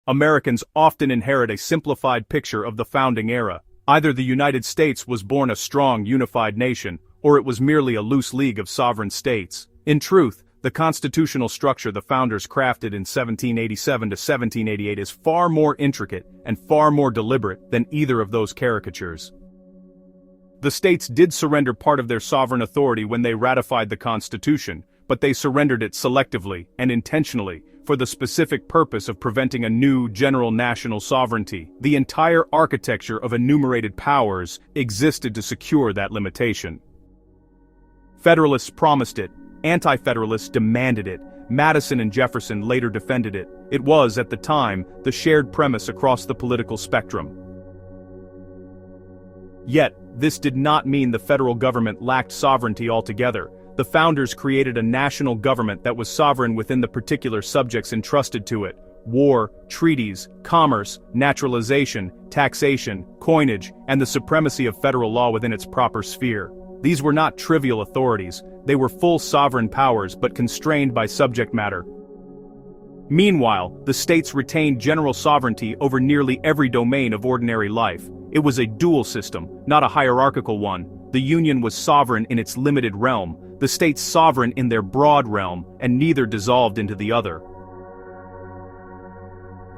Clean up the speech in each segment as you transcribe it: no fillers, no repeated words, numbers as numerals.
Americans often inherit a simplified picture of the founding era. Either the United States was born a strong, unified nation, or it was merely a loose league of sovereign states. In truth, the constitutional structure the founders crafted in 1787 to 1788 is far more intricate and far more deliberate than either of those caricatures. The states did surrender part of their sovereign authority when they ratified the Constitution, but they surrendered it selectively and intentionally, for the specific purpose of preventing a new general national sovereignty. The entire architecture of enumerated powers existed to secure that limitation. Federalists promised it, anti-federalists demanded it, Madison and Jefferson later defended it. It was, at the time, the shared premise across the political spectrum. Yet, this did not mean the federal government lacked sovereignty altogether. The founders created a national government that was sovereign within the particular subjects entrusted to it: war, treaties, commerce, naturalization, taxation, coinage, and the supremacy of federal law within its proper sphere. These were not trivial authorities, they were full sovereign powers but constrained by subject matter. Meanwhile, the states retained general sovereignty over nearly every domain of ordinary life. It was a dual system, not a hierarchical one. The Union was sovereign in its limited realm, the states sovereign in their broad realm, and neither dissolved into the other.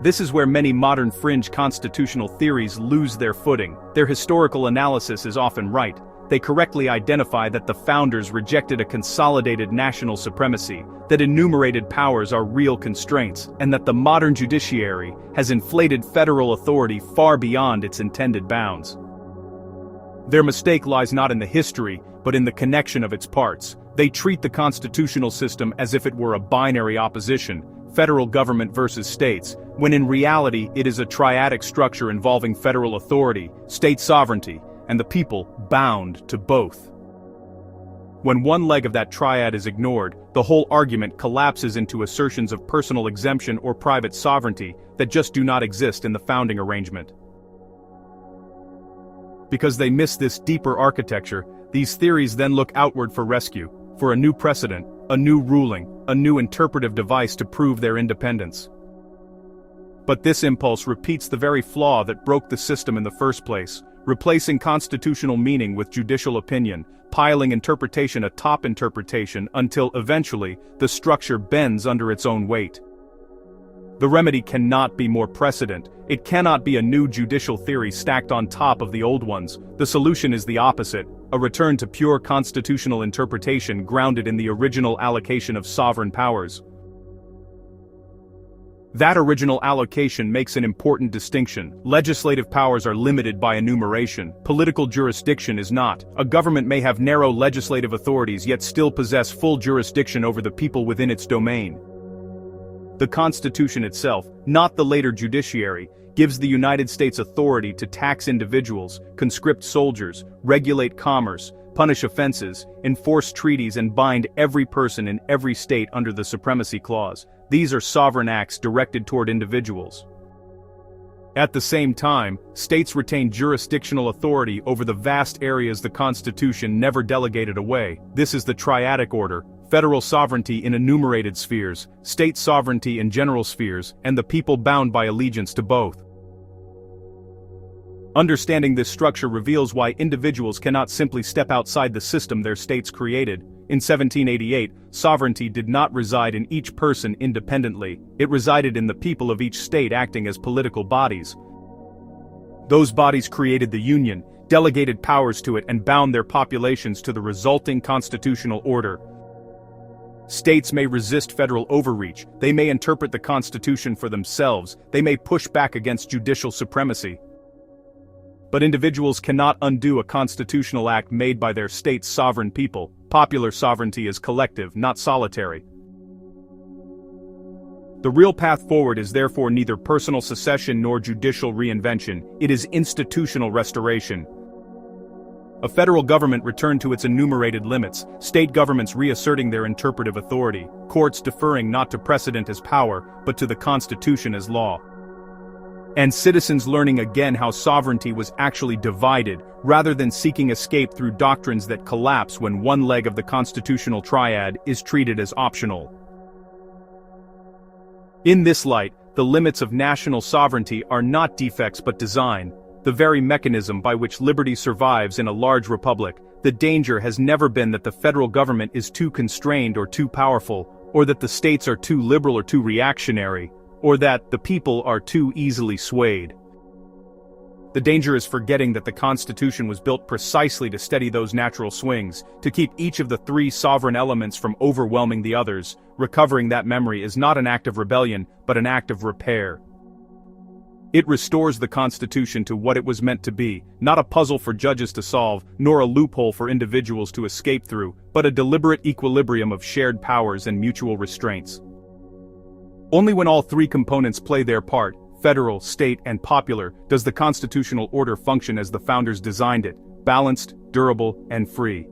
This is where many modern fringe constitutional theories lose their footing. Their historical analysis is often right. They correctly identify that the founders rejected a consolidated national supremacy, that enumerated powers are real constraints, and that the modern judiciary has inflated federal authority far beyond its intended bounds. Their mistake lies not in the history, but in the connection of its parts. They treat the constitutional system as if it were a binary opposition, federal government versus states, when in reality it is a triadic structure involving federal authority, state sovereignty, and the people bound to both. When one leg of that triad is ignored, the whole argument collapses into assertions of personal exemption or private sovereignty that just do not exist in the founding arrangement. Because they miss this deeper architecture, these theories then look outward for rescue, for a new precedent, a new ruling, a new interpretive device to prove their independence. But this impulse repeats the very flaw that broke the system in the first place, replacing constitutional meaning with judicial opinion, piling interpretation atop interpretation until eventually the structure bends under its own weight. The remedy cannot be more precedent. It cannot be a new judicial theory stacked on top of the old ones. The solution is the opposite, a return to pure constitutional interpretation grounded in the original allocation of sovereign powers. That original allocation makes an important distinction. Legislative powers are limited by enumeration. Political jurisdiction is not. A government may have narrow legislative authorities yet still possess full jurisdiction over the people within its domain. The Constitution itself, not the later judiciary, gives the United States authority to tax individuals, conscript soldiers, regulate commerce, punish offenses, enforce treaties, and bind every person in every state under the Supremacy Clause. These are sovereign acts directed toward individuals. At the same time, states retain jurisdictional authority over the vast areas the Constitution never delegated away. This is the triadic order: federal sovereignty in enumerated spheres, state sovereignty in general spheres, and the people bound by allegiance to both. Understanding this structure reveals why individuals cannot simply step outside the system their states created. In 1788, sovereignty did not reside in each person independently, it resided in the people of each state acting as political bodies. Those bodies created the Union, delegated powers to it, and bound their populations to the resulting constitutional order. States may resist federal overreach, they may interpret the Constitution for themselves, they may push back against judicial supremacy. But individuals cannot undo a constitutional act made by their state's sovereign people. Popular sovereignty is collective, not solitary. The real path forward is therefore neither personal secession nor judicial reinvention, it is institutional restoration. A federal government returned to its enumerated limits, state governments reasserting their interpretive authority, courts deferring not to precedent as power, but to the Constitution as law. And citizens learning again how sovereignty was actually divided, rather than seeking escape through doctrines that collapse when one leg of the constitutional triad is treated as optional. In this light, The limits of national sovereignty are not defects but design, the very mechanism by which liberty survives in a large republic. The danger has never been that the federal government is too constrained or too powerful, or that the states are too liberal or too reactionary, or that the people are too easily swayed. The danger is forgetting that the Constitution was built precisely to steady those natural swings, to keep each of the three sovereign elements from overwhelming the others. Recovering that memory is not an act of rebellion, but an act of repair. It restores the Constitution to what it was meant to be, not a puzzle for judges to solve, nor a loophole for individuals to escape through, but a deliberate equilibrium of shared powers and mutual restraints. Only when all three components play their part, federal, state, and popular, does the constitutional order function as the founders designed it, balanced, durable, and free.